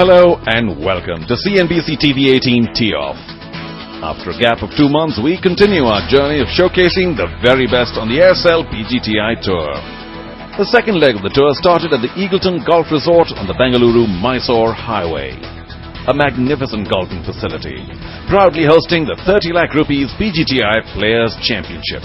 Hello and welcome to CNBC TV 18 Tee-Off. After a gap of 2 months, we continue our journey of showcasing the very best on the Aircel PGTI Tour. The second leg of the tour started at the Eagleton Golf Resort on the Bengaluru-Mysore Highway. A magnificent golfing facility, proudly hosting the 30 lakh rupees PGTI Players Championship.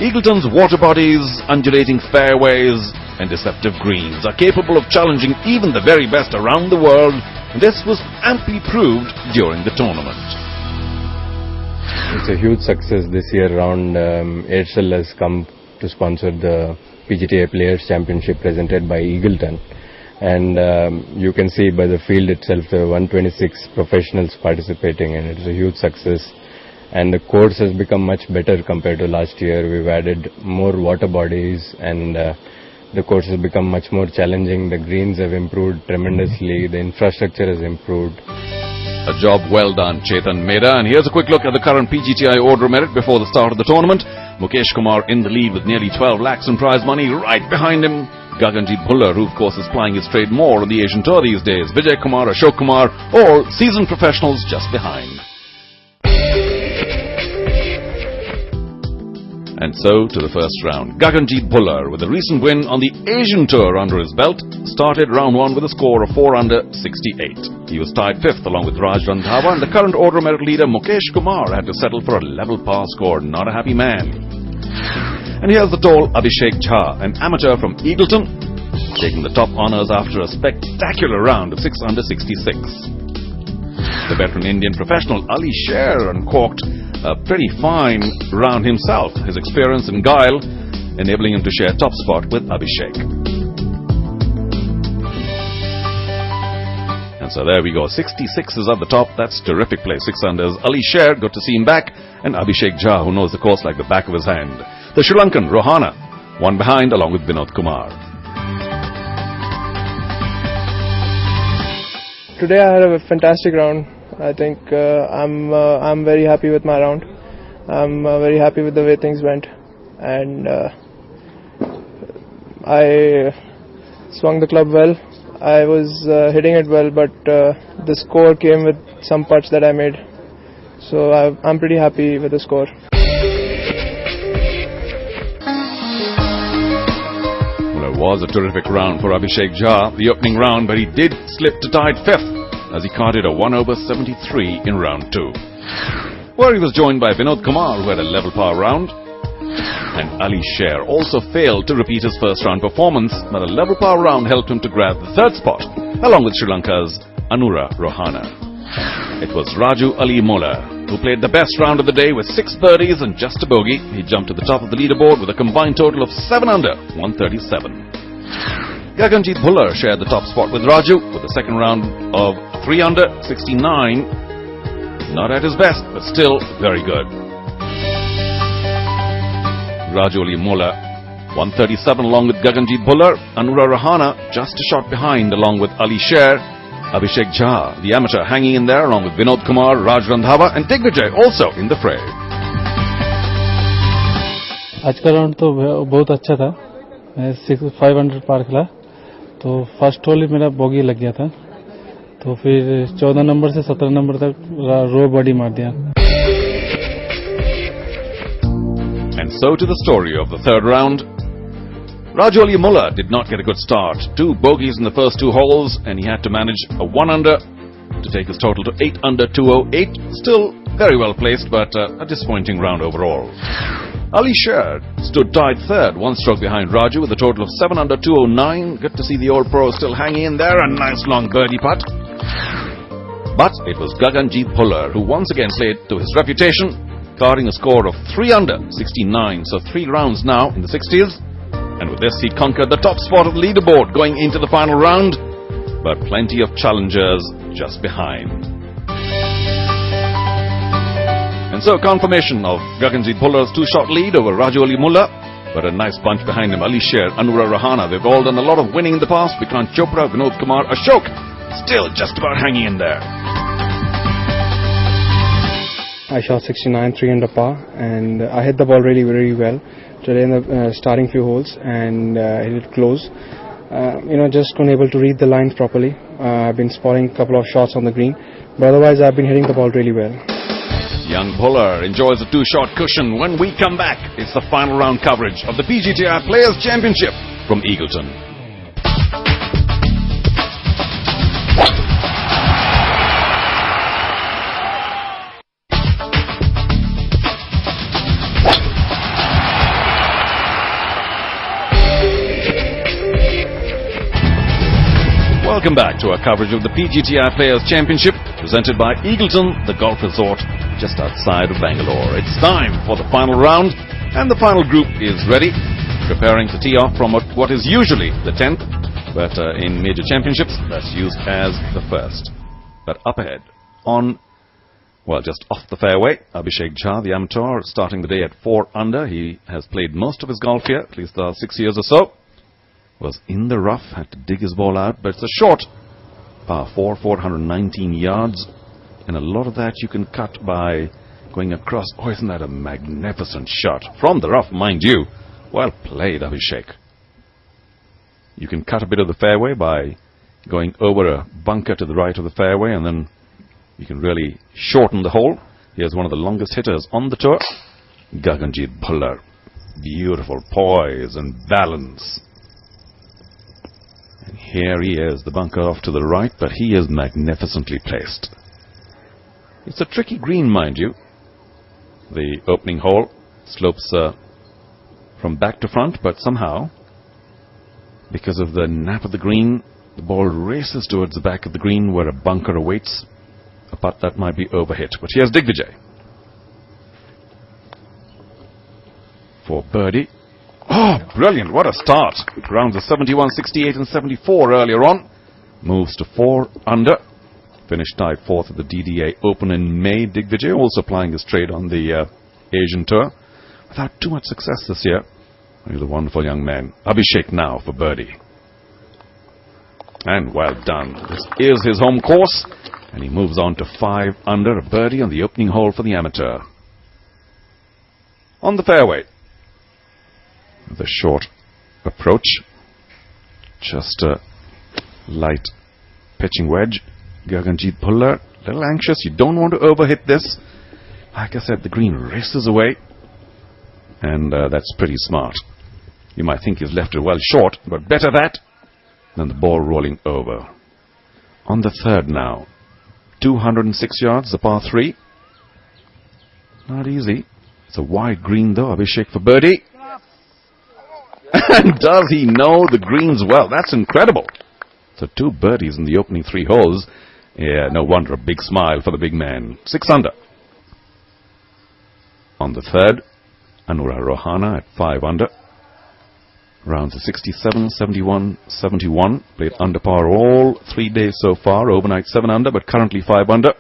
Eagleton's water bodies, undulating fairways and deceptive greens are capable of challenging even the very best around the world. This was amply proved during the tournament. It's a huge success this year round. Aircel has come to sponsor the PGTI Players Championship presented by Eagleton. And you can see by the field itself, there are 126 professionals participating, and it's a huge success. And the course has become much better compared to last year. We've added more water bodies, and the course has become much more challenging. The greens have improved tremendously. The infrastructure has improved. A job well done, Chetan Mehta. And here's a quick look at the current PGTI order merit before the start of the tournament. Mukesh Kumar in the lead with nearly 12 lakhs in prize money. Right behind him, Gaganjeet Bhullar, who of course is plying his trade more on the Asian Tour these days. Vijay Kumar, Ashok Kumar, all seasoned professionals just behind. And so to the first round. Gaganjeet Bhullar, with a recent win on the Asian Tour under his belt, started round 1 with a score of 4 under 68. He was tied 5th along with Raj Randhawa, and the current order merit leader Mukesh Kumar had to settle for a level par score. Not a happy man. And here's the tall Abhishek Jha, an amateur from Eagleton, taking the top honours after a spectacular round of 6 under 66. The veteran Indian professional Ali Sher uncorked a pretty fine round himself, his experience and guile enabling him to share top spot with Abhishek. And so there we go, 66 is at the top. That's terrific play, 6 unders. Ali Sher, good to see him back, and Abhishek Jha, who knows the course like the back of his hand. The Sri Lankan Rohana, one behind along with Vinod Kumar. Today I had a fantastic round. I think I'm very happy with my round. I'm very happy with the way things went, and I swung the club well. I was hitting it well, but the score came with some putts that I made. So I'm pretty happy with the score. Well, it was a terrific round for Abhishek Jha, the opening round, but he did slip to tied 5th as he carded a 1 over 73 in round 2, where he was joined by Vinod Kumar, who had a level par round, and Ali Sher also failed to repeat his first round performance, but a level par round helped him to grab the 3rd spot, along with Sri Lanka's Anura Rohana. It was Raju Alimola who played the best round of the day with 6 birdies and just a bogey. He jumped to the top of the leaderboard with a combined total of 7 under 137. Gaganjeet Bhullar shared the top spot with Raju with a second round of 3 under 69. Not at his best, but still very good. Raju Alimola 137 along with Gaganjeet Bhullar. Anura Rohana just a shot behind along with Ali Sher. Abhishek Jha, the amateur, hanging in there along with Vinod Kumar, Raj Randhawa and Digvijay also in the fray. आज का round तो बहुत अच्छा था. मैं 500 पार खेला, तो first whole ही मेरा बोगी लग गया था, तो फिर 14 नंबर से 17 नंबर तक रो बॉडी मार दिया. And so to the story of the third round. Raju Alimola did not get a good start. 2 bogeys in the first 2 holes, and he had to manage a 1 under to take his total to 8 under 208. Still very well placed, but a disappointing round overall. Ali Sher stood tied 3rd, 1 stroke behind Raju with a total of 7 under 209. Good to see the old pro still hanging in there. A nice long birdie putt. But it was Gaganjeet Bhullar who once again played to his reputation, carding a score of 3 under 69. So 3 rounds now in the 60s. And with this he conquered the top spot of the leaderboard going into the final round. But plenty of challengers just behind. And so confirmation of Gaganjeet Bhullar's 2-shot lead over Raju Alimola, but a nice bunch behind him, Ali Sher, Anura Rohana. They've all done a lot of winning in the past. Vikrant Chopra, Vinod Kumar, Ashok, still just about hanging in there. I shot 69, 3 under par, and I hit the ball really, really well today in the starting few holes, and hit it close. Just unable to read the lines properly. I've been spotting a couple of shots on the green, but otherwise I've been hitting the ball really well. Young bowler enjoys a two-shot cushion. When we come back, it's the final round coverage of the PGTI Players Championship from Eagleton. Welcome back to our coverage of the PGTI Players Championship, presented by Eagleton, the golf resort just outside of Bangalore. It's time for the final round, and the final group is ready, preparing to tee off from what is usually the 10th, but in major championships, that's used as the first. But up ahead, just off the fairway, Abhishek Jha, the amateur, starting the day at 4 under. He has played most of his golf here, at least the 6 years or so. Was in the rough, had to dig his ball out, but it's a short par 4, 419 yards, and a lot of that you can cut by going across. Oh, isn't that a magnificent shot? From the rough, mind you. Well played, Abhishek. You can cut a bit of the fairway by going over a bunker to the right of the fairway, and then you can really shorten the hole. Here's one of the longest hitters on the tour, Gaganjit Bhullar. Beautiful poise and balance. And here he is, the bunker off to the right, but he is magnificently placed. It's a tricky green, mind you. The opening hole slopes from back to front, but somehow, because of the nap of the green, the ball races towards the back of the green where a bunker awaits, a putt that might be overhit. But here's Digvijay for birdie. Oh, brilliant. What a start. Rounds of 71, 68 and 74 earlier on. Moves to 4 under. Finished tied 4th at the DDA Open in May. Digvijay also plying his trade on the Asian Tour without too much success this year. He's a wonderful young man. Abhishek now for birdie. And well done. This is his home course. And he moves on to 5 under, a birdie on the opening hole for the amateur. On the fairway, the short approach, just a light pitching wedge. Gaganjit Bhullar, a little anxious. You don't want to overhit this. Like I said, the green races away, and that's pretty smart. You might think he's left it well short, but better that than the ball rolling over. On the third now, 206 yards, the par 3. Not easy. It's a wide green though. Abhishek for birdie. And does he know the greens well? That's incredible. So 2 birdies in the opening 3 holes. Yeah, no wonder a big smile for the big man. 6 under. On the third, Anura Rohana at 5 under. Rounds of 67, 71, 71. Played under par all 3 days so far. Overnight 7 under, but currently 5 under.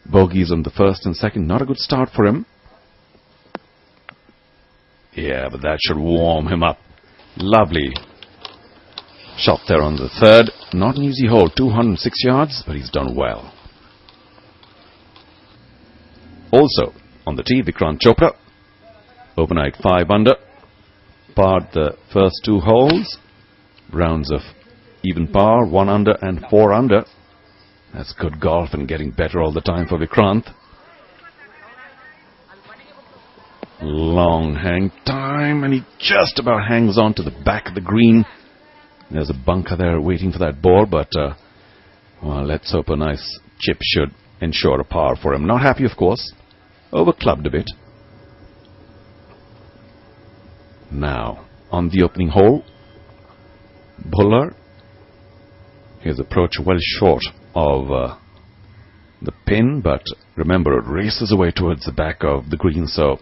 Bogeys on the first and second. Not a good start for him. Yeah, but that should warm him up. Lovely shot there on the third. Not an easy hole, 206 yards, but he's done well. Also, on the tee, Vikrant Chopra. Overnight 5 under. Parred the first 2 holes. Rounds of even par, 1 under and 4 under. That's good golf and getting better all the time for Vikrant. Long hang time, and he just about hangs on to the back of the green. There's a bunker there waiting for that ball, but well, let's hope a nice chip should ensure a par for him. Not happy, of course. Over-clubbed a bit. Now, on the opening hole, Bhullar. His approach well short of the pin, but remember, it races away towards the back of the green, so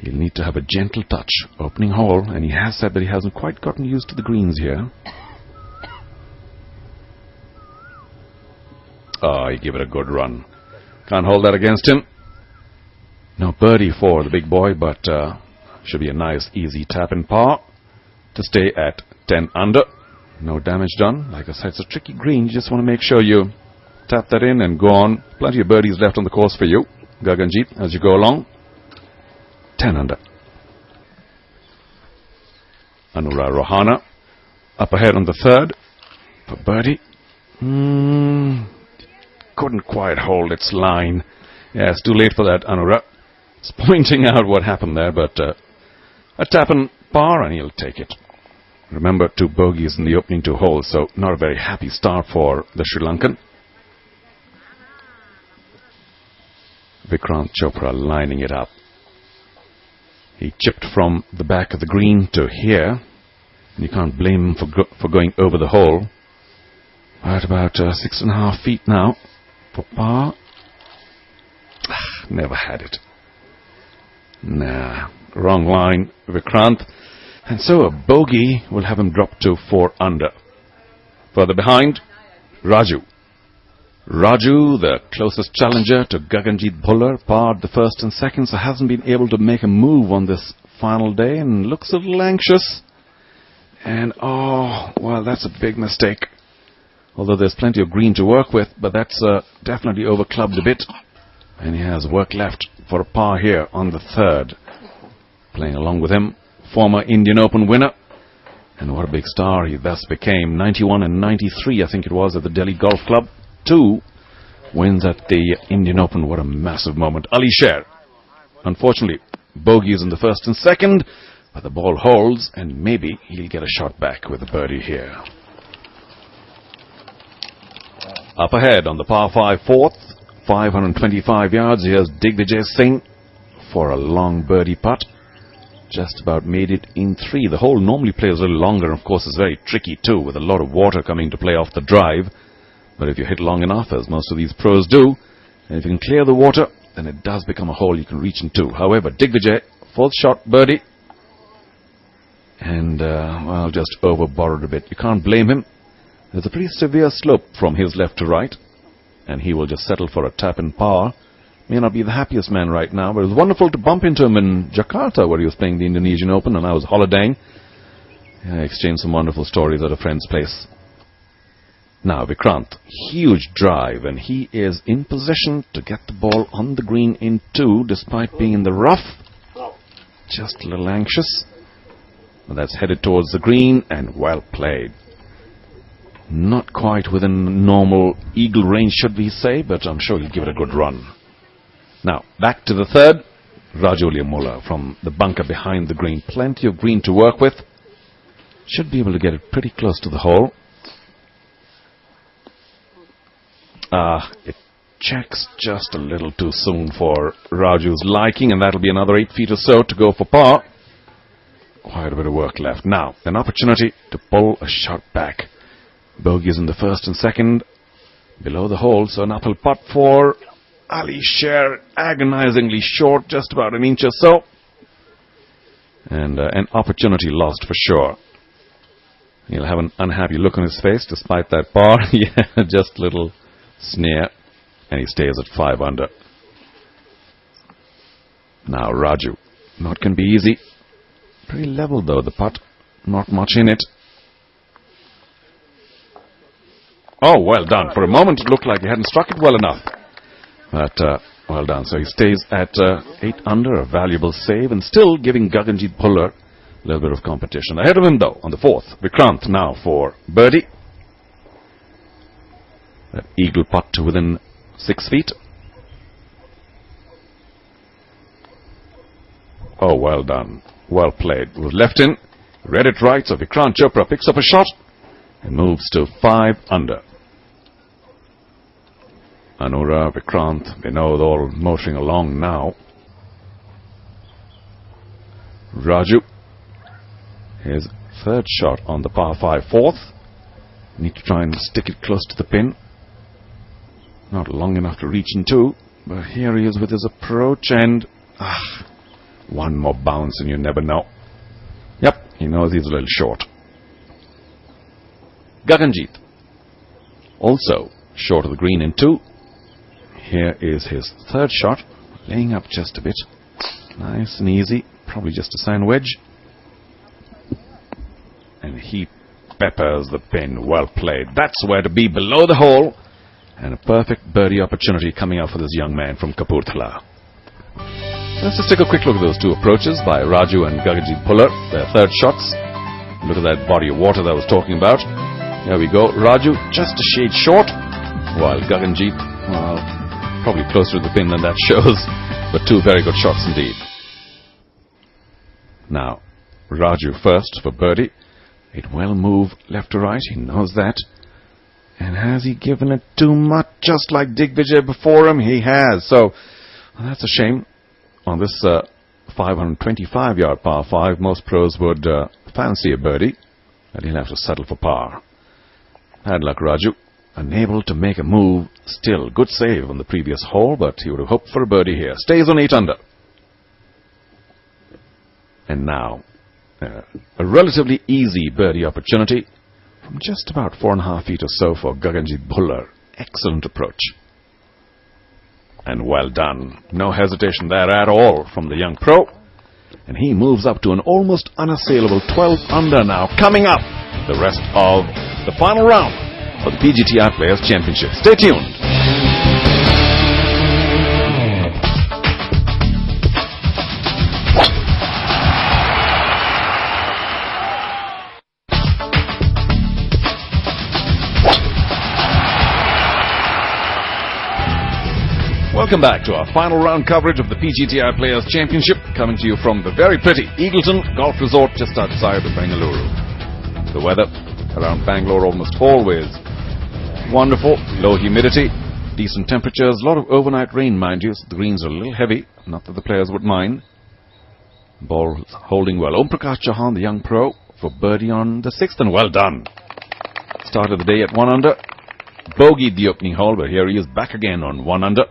he'll need to have a gentle touch. Opening hole, and he has said that he hasn't quite gotten used to the greens here. Oh, he gave it a good run. Can't hold that against him. No birdie for the big boy, but should be a nice, easy tap and par to stay at 10 under. No damage done. Like I said, it's a tricky green. You just want to make sure you tap that in and go on. Plenty of birdies left on the course for you, Gaganjit, as you go along. 10 under. Anura Rohana up ahead on the third for birdie. Couldn't quite hold its line. Yeah, it's too late for that, Anura. It's pointing out what happened there, but a tap and par, and he'll take it. Remember, 2 bogeys in the opening 2 holes, so not a very happy start for the Sri Lankan. Vikrant Chopra lining it up. He chipped from the back of the green to here, and you can't blame him for going over the hole. At about 6.5 feet now for par. Never had it. Nah, wrong line, Vikrant. And so a bogey will have him drop to 4 under. Further behind, Raju. Raju, the closest challenger to Gaganjeet Bhullar, parred the first and second, so hasn't been able to make a move on this final day and looks a little anxious. And oh, well, that's a big mistake. Although there's plenty of green to work with, but that's definitely overclubbed a bit. And he has work left for a par here on the 3rd. Playing along with him, former Indian Open winner. And what a big star he thus became. 91 and 93, I think it was, at the Delhi Golf Club. 2 wins at the Indian Open. What a massive moment. Ali Sher. Unfortunately, bogeys in the first and second, but the ball holds, and maybe he'll get a shot back with a birdie here. Up ahead on the par 5 4th, 525 yards, here's Digvijay Singh for a long birdie putt. Just about made it in 3. The hole normally plays a little longer, and of course it's very tricky too, with a lot of water coming to play off the drive. But if you hit long enough, as most of these pros do, and if you can clear the water, then it does become a hole you can reach into. However, Digvijay, 4th shot birdie, and well, just over-borrowed a bit. You can't blame him. There's a pretty severe slope from his left to right, and he will just settle for a tap and par. May not be the happiest man right now, but it was wonderful to bump into him in Jakarta, where he was playing the Indonesian Open, and I was holidaying. I exchanged some wonderful stories at a friend's place. Now, Vikrant, huge drive, and he is in position to get the ball on the green in 2, despite being in the rough. Just a little anxious. But that's headed towards the green, and well played. Not quite within normal eagle range, should we say, but I'm sure he'll give it a good run. Now, back to the 3rd. Raju Muller from the bunker behind the green. Plenty of green to work with. Should be able to get it pretty close to the hole. It checks just a little too soon for Raju's liking, and that'll be another 8 feet or so to go for par. Quite a bit of work left. Now, an opportunity to pull a shot back. Bogeys in the first and second, below the hole, so an uphill putt for Ali Sher, agonizingly short, just about an inch or so. And an opportunity lost for sure. He'll have an unhappy look on his face despite that par. Yeah, just a little sneer, and he stays at 5 under. Now Raju, not going to be easy. Pretty level though, the putt, not much in it. Oh, well done. For a moment it looked like he hadn't struck it well enough, but well done. So he stays at 8 under, a valuable save, and still giving Gaganjeet Bhullar a little bit of competition. Ahead of him though, on the 4th, Vikrant now for birdie. That eagle putt to within 6 feet. Oh, well done. Well played. It was left in. Read it right, so Vikrant Chopra picks up a shot and moves to 5 under. Anura, Vikrant, Vinod all motoring along now. Raju, his 3rd shot on the par 5 4th. Need to try and stick it close to the pin. Not long enough to reach into, but here he is with his approach, and one more bounce and you never know. Yep, he knows he's a little short. Gaganjeet, also short of the green in 2. Here is his 3rd shot, laying up just a bit. Nice and easy, probably just a sand wedge. And he peppers the pin. Well played. That's where to be, below the hole. And a perfect birdie opportunity coming up for this young man from Kapurthala. Let's just take a quick look at those 2 approaches by Raju and Gaganjeet Bhullar. Their 3rd shots. Look at that body of water that I was talking about. There we go. Raju just a shade short, while Gaganjeet, well, probably closer to the pin than that shows, but two very good shots indeed. Now, Raju first for birdie. It will move left to right, he knows that. And has he given it too much, just like Digvijay before him? He has. So, well, that's a shame. On this 525-yard par 5, most pros would fancy a birdie, and he'll have to settle for par. Bad luck, Raju. Unable to make a move. Still, good save on the previous hole, but he would have hoped for a birdie here. Stays on 8 under. And now, a relatively easy birdie opportunity from just about 4.5 feet or so for Gaganjeet Bhullar. Excellent approach. And well done. No hesitation there at all from the young pro. And he moves up to an almost unassailable 12 under now. Coming up, the rest of the final round of the PGTI Players Championship. Stay tuned. Welcome back to our final round coverage of the PGTI Players Championship, coming to you from the very pretty Eagleton Golf Resort just outside of Bengaluru. The weather around Bangalore almost always wonderful, low humidity, decent temperatures, a lot of overnight rain, mind you, so the greens are a little heavy, not that the players would mind. Ball holding well. Om Prakash Chauhan, the young pro, for birdie on the 6th, and well done. Started the day at 1 under, bogeyed the opening hole, but here he is back again on 1 under.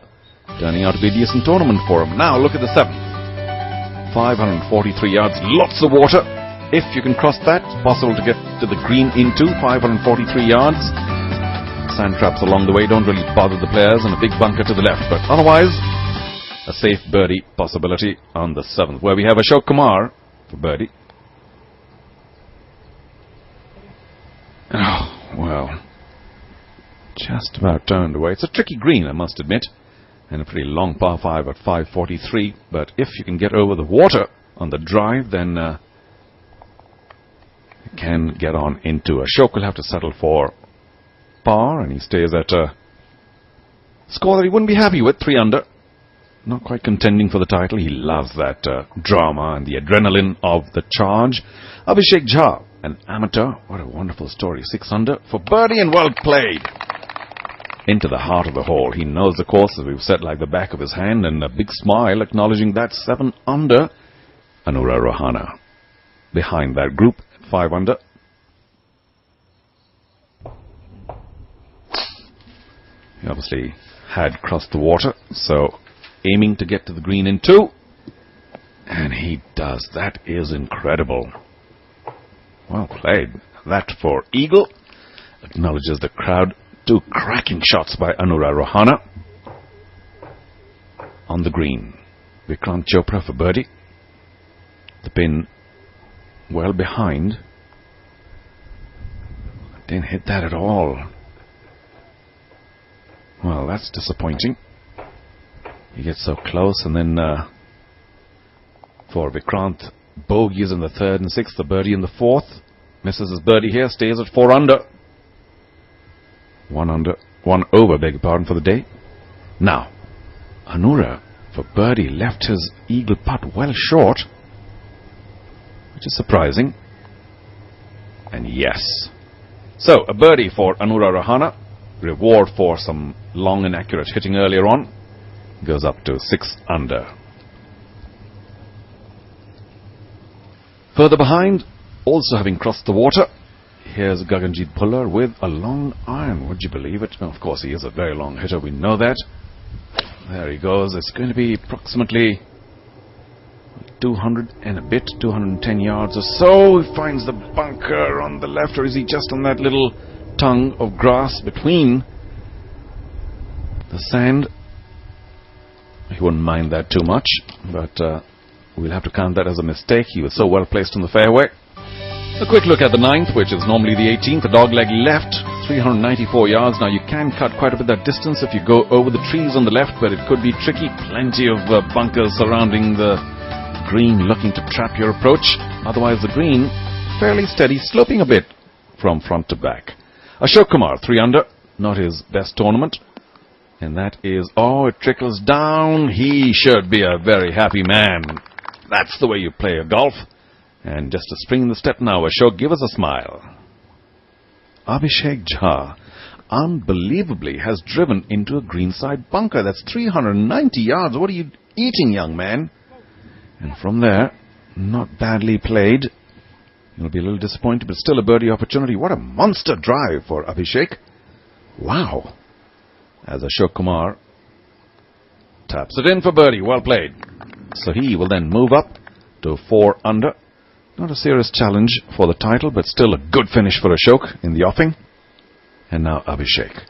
Turning out to be a decent tournament for him. Now look at the 7th. 543 yards, lots of water. If you can cross that, it's possible to get to the green into 543 yards. Sand traps along the way don't really bother the players, and a big bunker to the left. But otherwise, a safe birdie possibility on the 7th, where we have Ashok Kumar for birdie. Oh, well, just about turned away. It's a tricky green, I must admit. And a pretty long par 5 at 543. But if you can get over the water on the drive, then you can get on into. Ashok will have to settle for par, and he stays at a score that he wouldn't be happy with, 3 under. Not quite contending for the title. He loves that drama and the adrenaline of the charge. Abhishek Jha, an amateur. What a wonderful story. 6 under for birdie, and well played. Into the heart of the hole. He knows the course, as we've said, like the back of his hand, and a big smile acknowledging that 7 under. Anura Rohana behind that group at 5 under. He obviously had crossed the water, so aiming to get to the green in 2. And he does. That is incredible. Well played. That for Eagle. Acknowledges the crowd. 2 cracking shots by Anura Rohana on the green. Vikrant Chopra for birdie. The pin well behind. Didn't hit that at all. Well, that's disappointing. He gets so close, and then for Vikrant, bogeys in the 3rd and 6th, the birdie in the 4th. Misses his birdie here, stays at 4 under. 1 under, 1 over, beg your pardon, for the day. Now, Anura for birdie left his eagle putt well short, which is surprising. And yes. So, a birdie for Anura Rohana. Reward for some long and accurate hitting earlier on. Goes up to 6 under. Further behind, also having crossed the water, here's Gaganjeet Bhullar with a long iron. Would you believe it? Well, of course, he is a very long hitter. We know that. There he goes. It's going to be approximately 200 and a bit, 210 yards or so. He finds the bunker on the left, or is he just on that little tongue of grass between the sand? He wouldn't mind that too much, but we'll have to count that as a mistake. He was so well placed on the fairway. A quick look at the 9th, which is normally the 18th. The dogleg left, 394 yards. Now, you can cut quite a bit of that distance if you go over the trees on the left, but it could be tricky. Plenty of bunkers surrounding the green looking to trap your approach. Otherwise, the green fairly steady, sloping a bit from front to back. Ashok Kumar, 3 under. Not his best tournament. And that is, oh, it trickles down. He should be a very happy man. That's the way you play a golf. And just a spring in the step now, Ashok, give us a smile. Abhishek Jha, unbelievably, has driven into a greenside bunker. That's 390 yards. What are you eating, young man? And from there, not badly played. You'll be a little disappointed, but still a birdie opportunity. What a monster drive for Abhishek. Wow. As Ashok Kumar taps it in for birdie. Well played. So he will then move up to 4 under. Not a serious challenge for the title, but still a good finish for Ashok in the offing. And now Abhishek.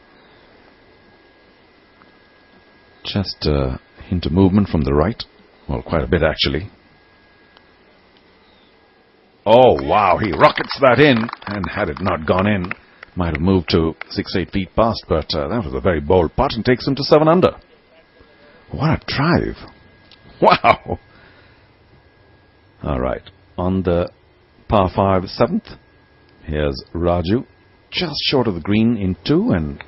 Just a hint of movement from the right. Well, quite a bit actually. Oh, wow, he rockets that in. And had it not gone in, might have moved to 6-8 feet past, but that was a very bold putt and takes him to 7 under. What a drive. Wow. All right. On the par 5 7th, here's Raju, just short of the green in 2, and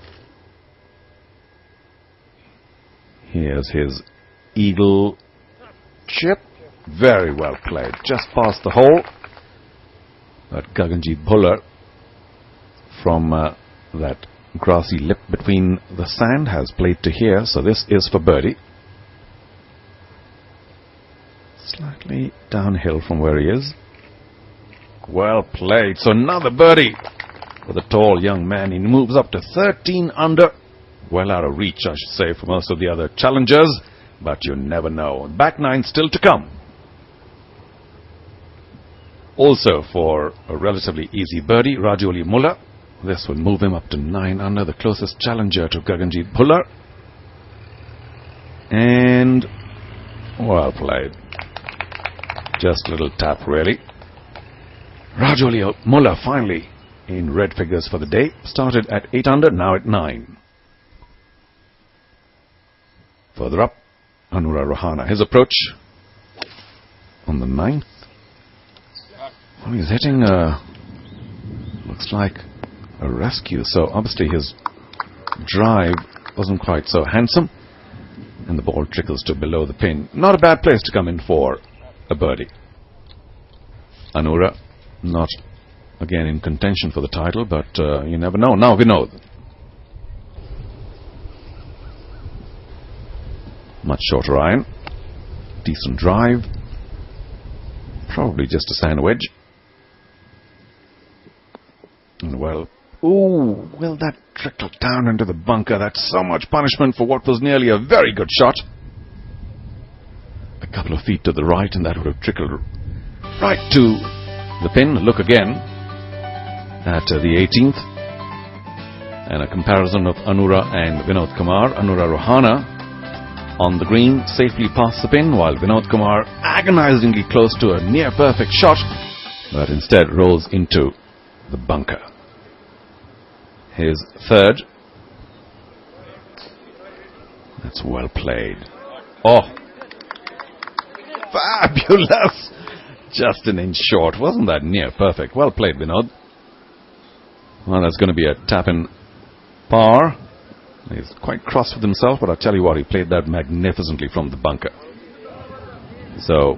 here's his eagle chip. Very well played. Just past the hole. But Gaganjeet Bhullar from that grassy lip between the sand has played to here, so this is for birdie. Slightly downhill from where he is. Well played. So another birdie for the tall young man. He moves up to 13 under. Well out of reach, I should say, for most of the other challengers. But you never know. Back 9 still to come. Also for a relatively easy birdie, Rajoli Mulla. This would move him up to 9 under, the closest challenger to Gaganjeet Bhullar. And well played. Just a little tap, really. Rajoli Mulla finally in red figures for the day. Started at 8 under, now at 9. Further up, Anura Rohana. His approach on the 9th. Well, he's hitting looks like a rescue. So obviously his drive wasn't quite so handsome. And the ball trickles to below the pin. Not a bad place to come in for a birdie. Anura, not again in contention for the title, but you never know. Now Vinod. Much shorter iron. Decent drive. Probably just a sand wedge. And well, ooh, will that trickle down into the bunker? That's so much punishment for what was nearly a very good shot. A couple of feet to the right, and that would have trickled right to the pin. Look again at the 18th. And a comparison of Anura and Vinod Kumar. Anura Rohana on the green, safely past the pin, while Vinod Kumar agonizingly close to a near-perfect shot, but instead rolls into the bunker. His third. That's well played. Oh, fabulous! Just an inch short. Wasn't that near perfect? Well played, Vinod. Well, that's going to be a tap-in par. He's quite cross with himself, but I'll tell you what, he played that magnificently from the bunker. So,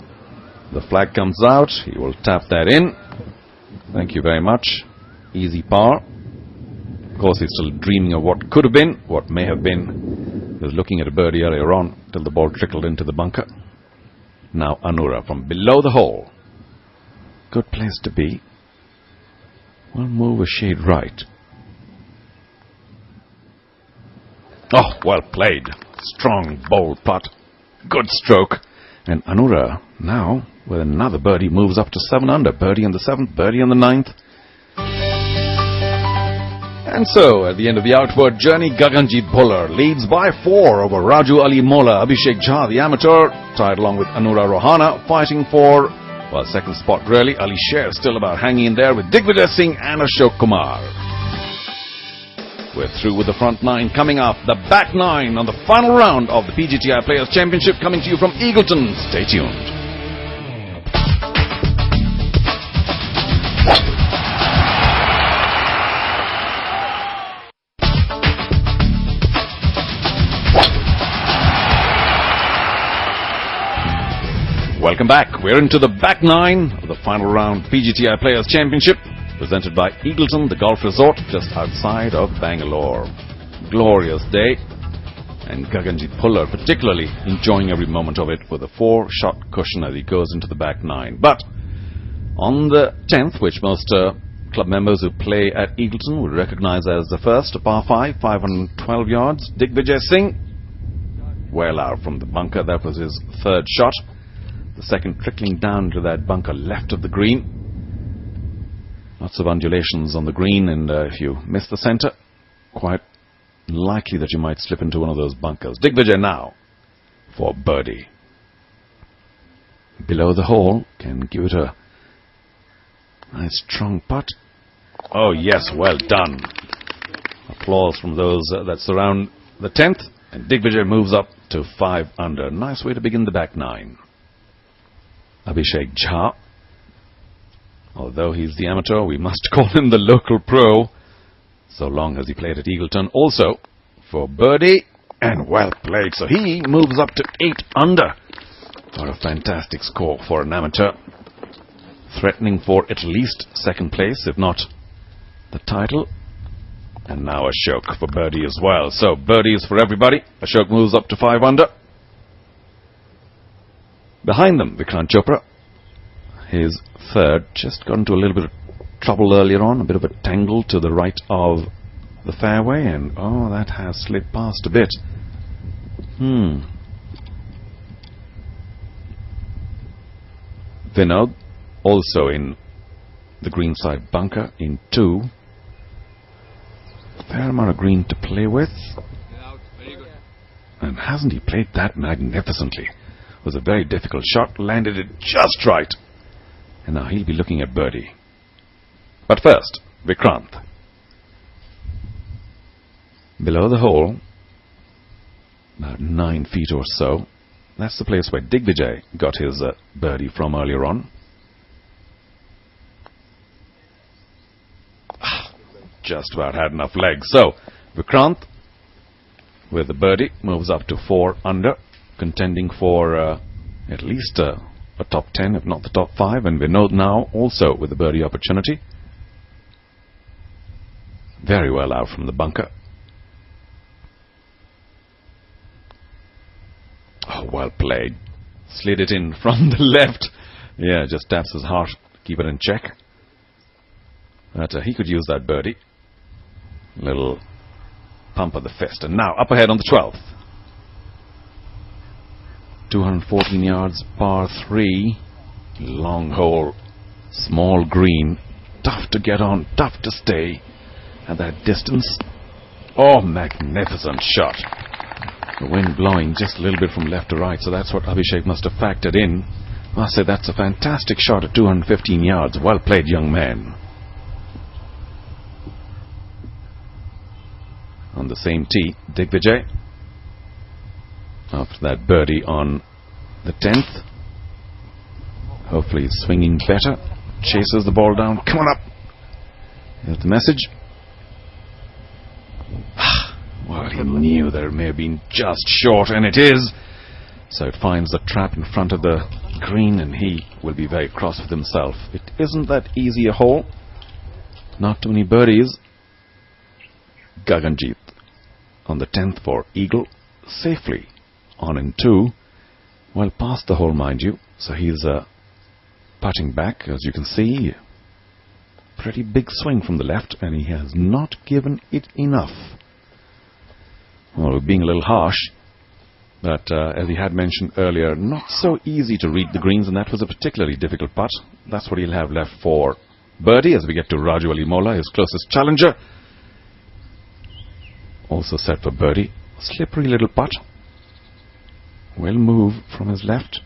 the flag comes out. He will tap that in. Thank you very much. Easy par. Of course, he's still dreaming of what could have been, what may have been. He was looking at a birdie earlier on till the ball trickled into the bunker. Now Anura from below the hole. Good place to be. We'll move a shade right. Oh, well played. Strong, bold putt. Good stroke. And Anura now, with another birdie, moves up to 7 under. Birdie on the 7th, birdie on the 9th. And so, at the end of the outward journey, Gaganjeet Bhullar leads by 4 over Raju Ali Mola. Abhishek Jha, the amateur, tied along with Anura Rohana, fighting for, well, second spot really. Ali Sher still about hanging in there with Digvijay Singh and Ashok Kumar. We're through with the front 9. Coming up, the back 9 on the final round of the PGTI Players Championship, coming to you from Eagleton. Stay tuned. Welcome back. We're into the back nine of the final round PGTI Players Championship, presented by Eagleton, the golf resort just outside of Bangalore. Glorious day, and Gaganjit Pullar particularly enjoying every moment of it with a 4-shot cushion as he goes into the back nine. But on the 10th, which most club members who play at Eagleton would recognize as the first, a par 5, 512 yards, Digvijay Singh, well out from the bunker. That was his third shot. The second trickling down to that bunker left of the green. Lots of undulations on the green, and if you miss the center, quite likely that you might slip into one of those bunkers. Digvijay now for birdie. Below the hole, can give it a nice strong putt. Oh yes, well done. Applause from those that surround the 10th, and Digvijay moves up to 5 under. Nice way to begin the back nine. Abhishek Jha, although he's the amateur, we must call him the local pro, so long as he played at Eagleton, also for birdie, and well played. So he moves up to 8 under. What a fantastic score for an amateur, threatening for at least second place, if not the title. And now Ashok for birdie as well. So birdies for everybody. Ashok moves up to 5 under. Behind them, Vikrant Chopra, his third, just got into a little bit of trouble earlier on, a bit of a tangle to the right of the fairway, and oh, that has slipped past a bit. Vinod, also in the greenside bunker, in 2. Fair amount of green to play with. And hasn't he played that magnificently? It was a very difficult shot, landed it just right. And now he'll be looking at birdie. But first, Vikrant. Below the hole, about 9 feet or so, that's the place where Digvijay got his birdie from earlier on. Just about had enough legs. So, Vikrant, with the birdie, moves up to 4 under, contending for at least a top 10, if not the top 5. And Vinod now also with the birdie opportunity. Very well out from the bunker. Oh, well played. Slid it in from the left. Yeah, just taps his heart, keep it in check. But he could use that birdie. Little pump of the fist. And now up ahead on the 12th. 214 yards, par 3. Long hole, small green. Tough to get on, tough to stay at that distance. Oh, magnificent shot. The wind blowing just a little bit from left to right, so that's what Abhishek must have factored in. I say that's a fantastic shot at 215 yards. Well played, young man. On the same tee, Digvijay, after that birdie on the 10th, hopefully swinging better, chases the ball down. Come on up. There's the message. Well, he knew that it may have been just short, and it is. So it finds the trap in front of the green, and he will be very cross with himself. It isn't that easy a hole. Not too many birdies. Gaganjit on the 10th for Eagle, safely on in 2. Well past the hole, mind you. So he's putting back, as you can see. Pretty big swing from the left, and he has not given it enough. Well, we're being a little harsh, but as he had mentioned earlier, not so easy to read the greens, and that was a particularly difficult putt. That's what he'll have left for birdie as we get to Raju Alimola, his closest challenger. Also set for birdie. Slippery little putt. Well move from his left.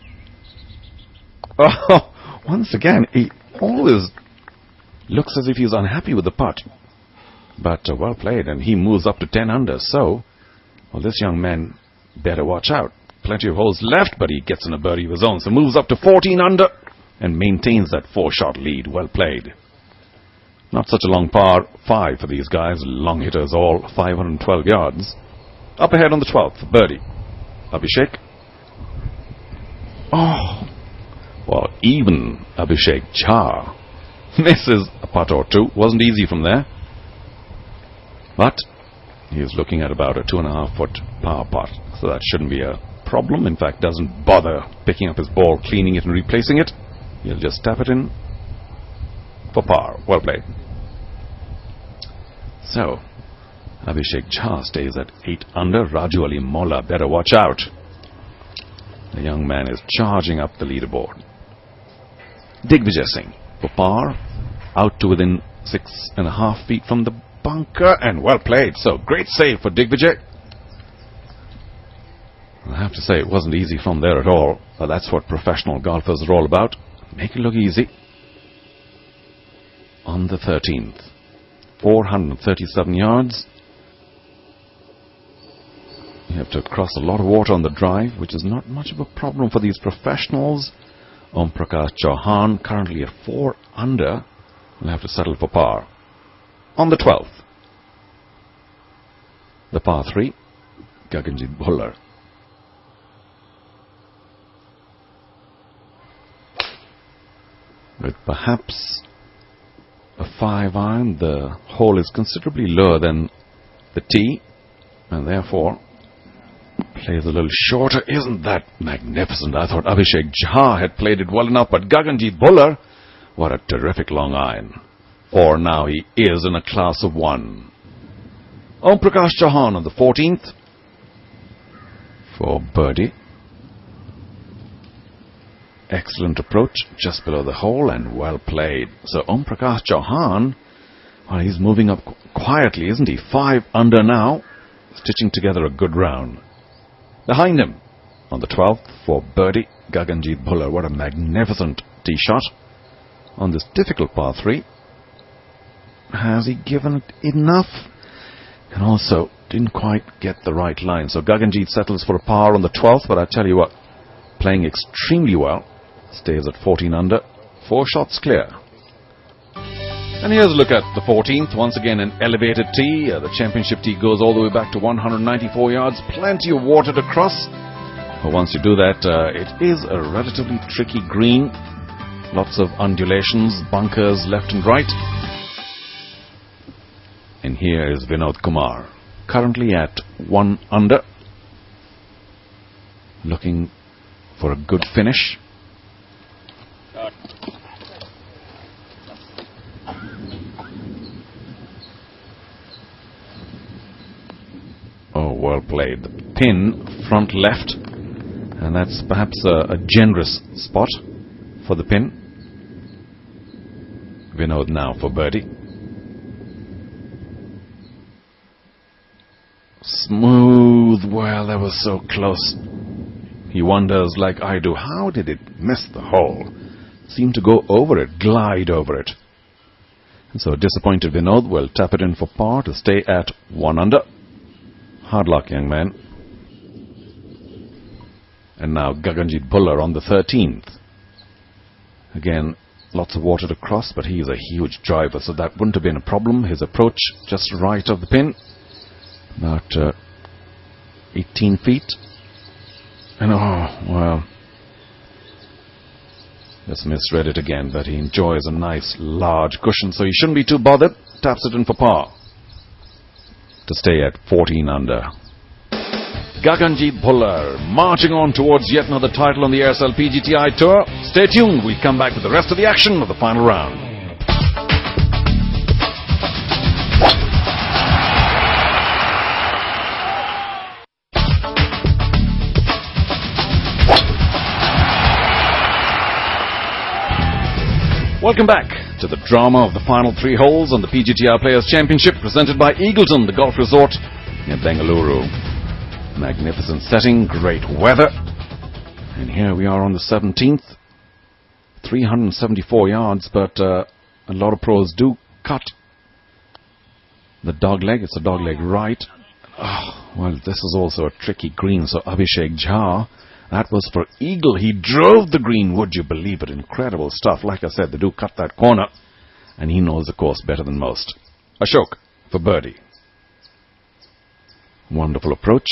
Oh, once again, he always looks as if he's unhappy with the putt. But well played, and he moves up to 10 under. So, well, this young man better watch out. Plenty of holes left, but he gets in a birdie of his own. So moves up to 14 under and maintains that 4-shot lead. Well played. Not such a long par 5 for these guys. Long hitters all, 512 yards. Up ahead on the 12th, birdie. Abhishek. Oh, even Abhishek Jha misses a putt or two. Wasn't easy from there. But he is looking at about a 2.5 foot power putt, so that shouldn't be a problem. In fact, doesn't bother picking up his ball, cleaning it and replacing it. He'll just tap it in for par. Well played. So Abhishek Jha stays at 8 under. Raju Mola better watch out. The young man is charging up the leaderboard. Digvijay Singh for par, out to within 6.5 feet from the bunker, and well played. So great save for Digvijay. I have to say it wasn't easy from there at all, but that's what professional golfers are all about. Make it look easy. On the 13th, 437 yards. You have to cross a lot of water on the drive, which is not much of a problem for these professionals. Om Prakash Chauhan, currently at 4 under, will have to settle for par. On the 12th, the par 3, Gaganjit Bhullar. With perhaps a 5-iron, the hole is considerably lower than the tee, and therefore plays a little shorter. Isn't that magnificent? I thought Abhishek Jha had played it well enough, but Gaganjit Bhullar, what a terrific long iron. For now he is in a class of 1. Om Prakash Chauhan on the 14th for birdie. Excellent approach just below the hole and well played. So Om Prakash Chauhan, well, he's moving up quietly, isn't he? 5 under now, stitching together a good round. Behind him, on the 12th for birdie, Gaganjit Bhullar. What a magnificent tee shot on this difficult par 3. Has he given it enough? And also didn't quite get the right line. So Gaganjit settles for a par on the 12th, but I tell you what, playing extremely well. Stays at 14 under, 4 shots clear. And here's a look at the 14th. Once again an elevated tee. The championship tee goes all the way back to 194 yards. Plenty of water to cross. But once you do that, it is a relatively tricky green. Lots of undulations, bunkers left and right. And here is Vinod Kumar, currently at 1 under, looking for a good finish. Oh, well played. The pin front left, and that's perhaps a generous spot for the pin. Vinod now for birdie. Smooth. Well, that was so close. He wonders, like I do, how did it miss the hole? Seemed to go over it, glide over it. And so disappointed Vinod will tap it in for par to stay at 1 under. Hard luck, young man. And now Gaganjit Bhullar on the 13th. Again, lots of water to cross, but he is a huge driver, so that wouldn't have been a problem. His approach just right of the pin, about 18 feet. And oh, well, just misread it again, but he enjoys a nice large cushion, so he shouldn't be too bothered. Taps it in for par to stay at 14 under. Gaganjit Bhullar marching on towards yet another title on the Aircel PGTI Tour. Stay tuned, we'll come back with the rest of the action of the final round. Welcome back to the drama of the final 3 holes on the PGTI Players Championship, presented by Eagleton, the golf resort near Bengaluru. Magnificent setting, great weather. And here we are on the 17th. 374 yards, but a lot of pros do cut the dogleg. It's a dogleg right. Oh, well, this is also a tricky green, so Abhishek Jha, that was for eagle. He drove the green, would you believe it? Incredible stuff. Like I said, they do cut that corner, and he knows the course better than most. Ashok for birdie. Wonderful approach.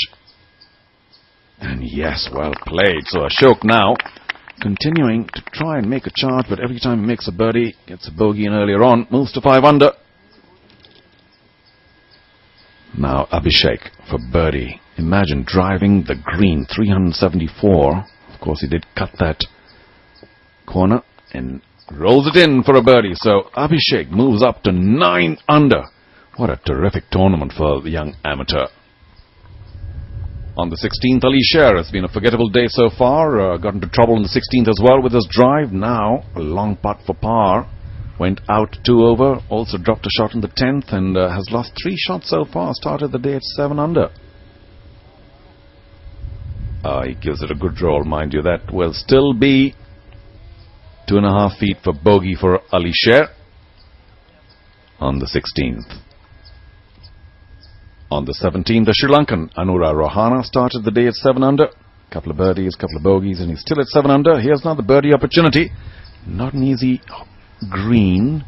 And yes, well played. So Ashok now continuing to try and make a chart, but every time he makes a birdie, gets a bogey, and earlier on moves to 5 under. Now Abhishek for birdie. Imagine driving the green 374. Of course, he did cut that corner and rolls it in for a birdie. So Abhishek moves up to 9 under. What a terrific tournament for the young amateur. On the 16th, Ali Sher. It's been a forgettable day so far. Got into trouble on the 16th as well with his drive. Now a long putt for par. Went out 2 over. Also dropped a shot in the 10th and has lost 3 shots so far. Started the day at 7 under. He gives it a good roll, mind you. That will still be 2.5 feet for bogey for Ali Sher on the 16th. On the 17th, the Sri Lankan Anura Rohana started the day at 7 under. Couple of birdies, couple of bogeys, and he's still at 7 under. Here's now the birdie opportunity. Not an easy green.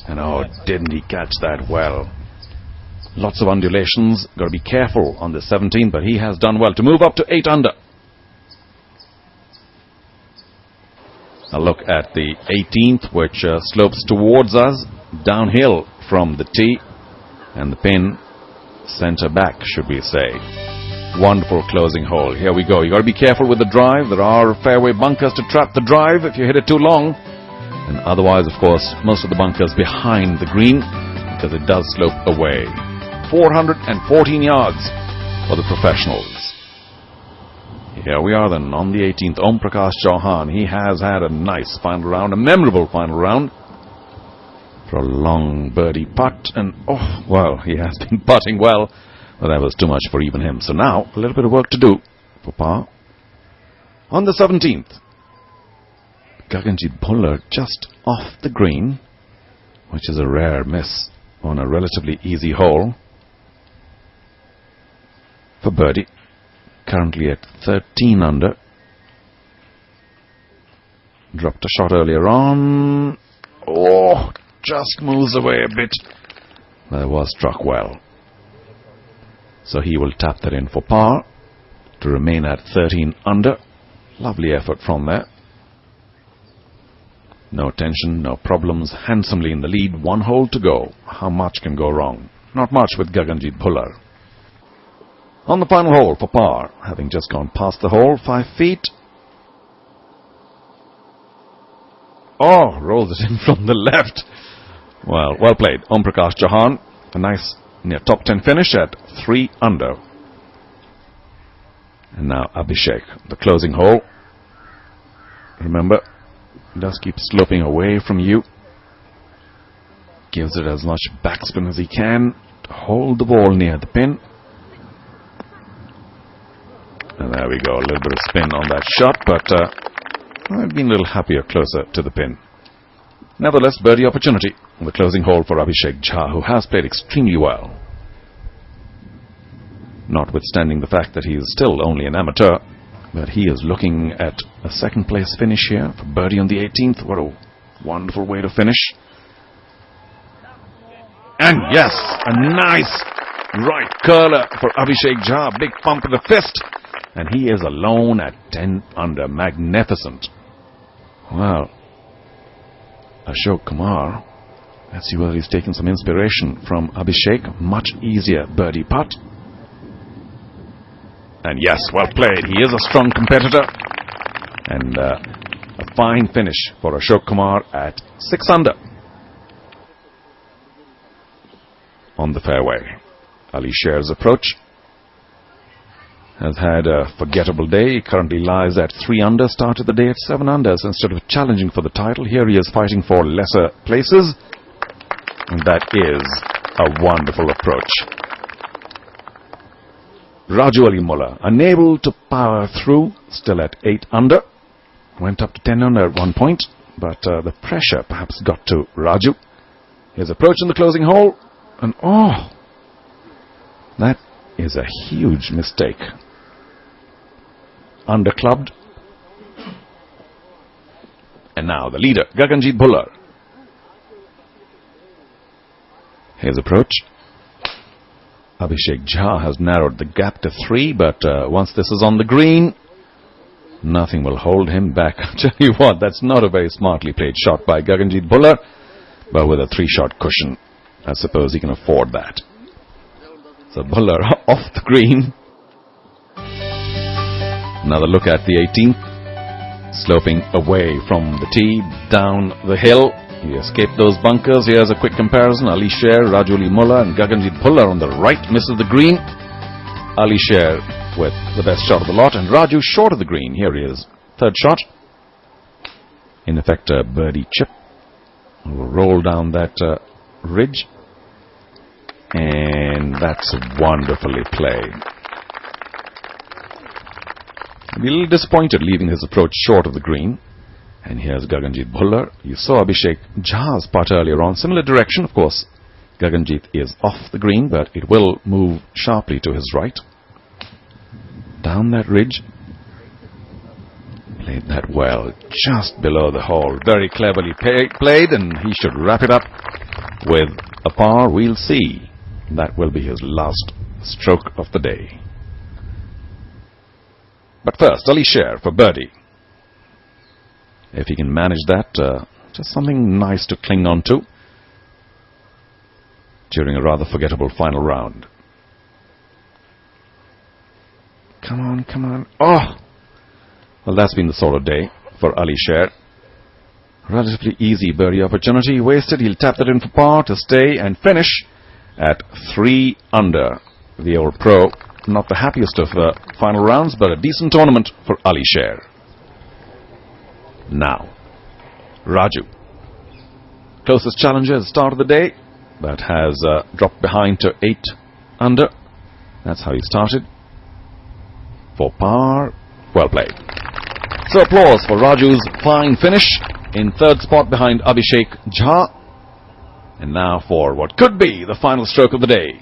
And oh, didn't he catch that well. Lots of undulations. Got to be careful on the 17th, but he has done well to move up to 8 under. A look at the 18th, which slopes towards us, downhill from the tee, and the pin center back, should we say. Wonderful closing hole. Here we go. You got to be careful with the drive. There are fairway bunkers to trap the drive if you hit it too long, and otherwise, of course, most of the bunkers behind the green because it does slope away. 414 yards for the professionals. Here we are then on the 18th. Om Prakash Chauhan. He has had a nice final round, a memorable final round, for a long birdie putt, and oh, well, he has been putting well, but that was too much for even him. So now, a little bit of work to do for par. On the 17th, Gaganjit Bhullar just off the green, which is a rare miss on a relatively easy hole, for birdie, currently at 13 under. Dropped a shot earlier on. Oh, just moves away a bit. That was struck well. So he will tap that in for par to remain at 13 under. Lovely effort from there. No tension, no problems. Handsomely in the lead. 1 hole to go. How much can go wrong? Not much with Gaganjit Bhullar. On the final hole for par, having just gone past the hole, 5 feet. Oh, rolls it in from the left. Well played. Om Prakash Chauhan. A nice near top 10 finish at 3 under. And now Abhishek, the closing hole. Remember, it does keep sloping away from you. Gives it as much backspin as he can to hold the ball near the pin. And there we go, a little bit of spin on that shot, but I've been a little happier closer to the pin. Nevertheless, birdie opportunity on the closing hole for Abhishek Jha, who has played extremely well. Notwithstanding the fact that he is still only an amateur, but he is looking at a second place finish here for birdie on the 18th. What a wonderful way to finish. And yes, a nice right curler for Abhishek Jha. Big pump in the fist. And he is alone at 10 under. Magnificent. Well, Ashok Kumar, let's see whether he's taken some inspiration from Abhishek. Much easier birdie putt. And yes, well played. He is a strong competitor. And a fine finish for Ashok Kumar at 6 under. On the fairway, Ali Sher's approach has had a forgettable day. He currently lies at 3 under, started the day at 7 under. So instead of challenging for the title, here he is fighting for lesser places. And that is a wonderful approach. Raju Ali Mullah, unable to power through, still at 8 under. Went up to 10 under at one point, but the pressure perhaps got to Raju. His approach in the closing hole, and oh, that is a huge mistake. Underclubbed. And now the leader, Gaganjit Bhullar. His approach. Abhishek Jha has narrowed the gap to 3, but once this is on the green, Nothing will hold him back. I'll tell you what, that's not a very smartly played shot by Gaganjeet Bhullar, but with a 3-shot cushion, I suppose he can afford that. So Bhullar off the green. Another look at the 18th, sloping away from the tee, down the hill. He escaped those bunkers. Here's a quick comparison. Ali Sher, Rajoli Mullah and Gaganjeet Bhullar on the right misses the green. Ali Sher with the best shot of the lot, and Raju short of the green. Here he is, third shot. In effect, a birdie chip. Will roll down that ridge, and that's wonderfully played. A little disappointed leaving his approach short of the green. And here's Gaganjeet Bhullar. You saw Abhishek Jha's putt earlier on, similar direction. Of course, Gaganjeet is off the green, but it will move sharply to his right. Down that ridge. Played that well, just below the hole. Very cleverly played, and he should wrap it up with a par. We'll see. That will be his last stroke of the day. But first, Ali Sher for birdie. If he can manage that, just something nice to cling on to during a rather forgettable final round. Come on, come on. Oh! Well, that's been the sort of day for Ali Sher. Relatively easy birdie opportunity wasted. He'll tap that in for par to stay and finish at 3 under. The old pro, not the happiest of final rounds, but a decent tournament for Ali Sher. Now, Raju, closest challenger at the start of the day, but has dropped behind to 8 under. That's how he started. For par, well played. So applause for Raju's fine finish in third spot behind Abhishek Jha. And now for what could be the final stroke of the day,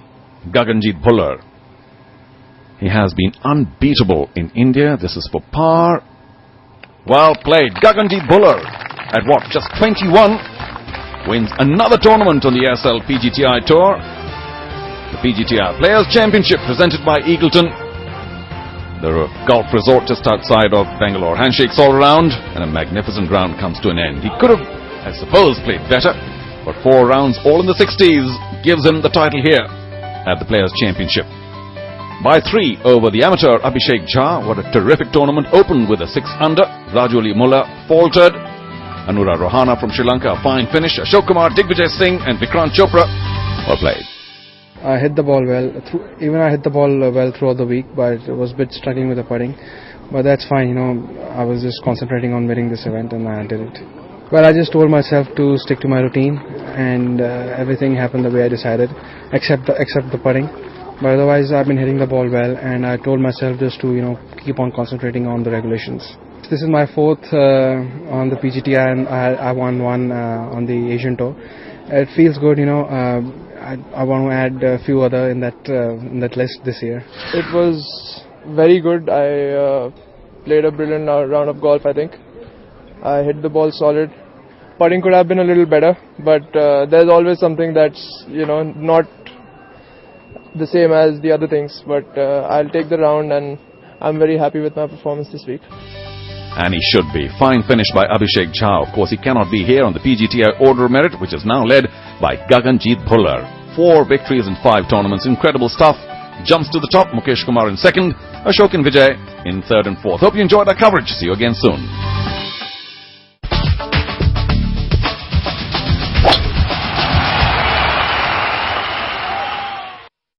Gaganjeet Bhullar. He has been unbeatable in India. This is for par. Well played. Gaganjeet Bhullar at what, just 21, wins another tournament on the SL PGTI Tour. The PGTI Players Championship presented by Eagleton, the golf resort just outside of Bangalore. Handshakes all around, and a magnificent round comes to an end. He could have, I suppose, played better, but 4 rounds all in the 60s gives him the title here at the Players Championship. By 3 over the amateur Abhishek Jha. What a terrific tournament. Opened with a 6 under. Rajoli Mullah faltered. Anura Rohana from Sri Lanka, a fine finish. Ashok Kumar, Digvijay Singh and Vikrant Chopra, well played. I hit the ball well. I hit the ball well throughout the week, but it was a bit struggling with the putting. But that's fine, I was just concentrating on winning this event, and I did it. Well, I just told myself to stick to my routine, and everything happened the way I decided, except the putting. But otherwise, I've been hitting the ball well, and I told myself just to, keep on concentrating on the regulations. This is my 4th on the PGTI, and I won one on the Asian Tour. It feels good, I want to add a few other in that list this year. It was very good. I played a brilliant round of golf, I think. I hit the ball solid. Putting could have been a little better, but there's always something that's, not the same as the other things. But I'll take the round, and I'm very happy with my performance this week. And he should be. Fine finish by Abhishek Jha. Of course, he cannot be here on the PGTI Order of Merit, which is now led by Gaganjeet Bhullar. 4 victories in 5 tournaments. Incredible stuff. Jumps to the top. Mukesh Kumar in 2nd. Ashok and Vijay in 3rd and 4th. Hope you enjoyed our coverage. See you again soon.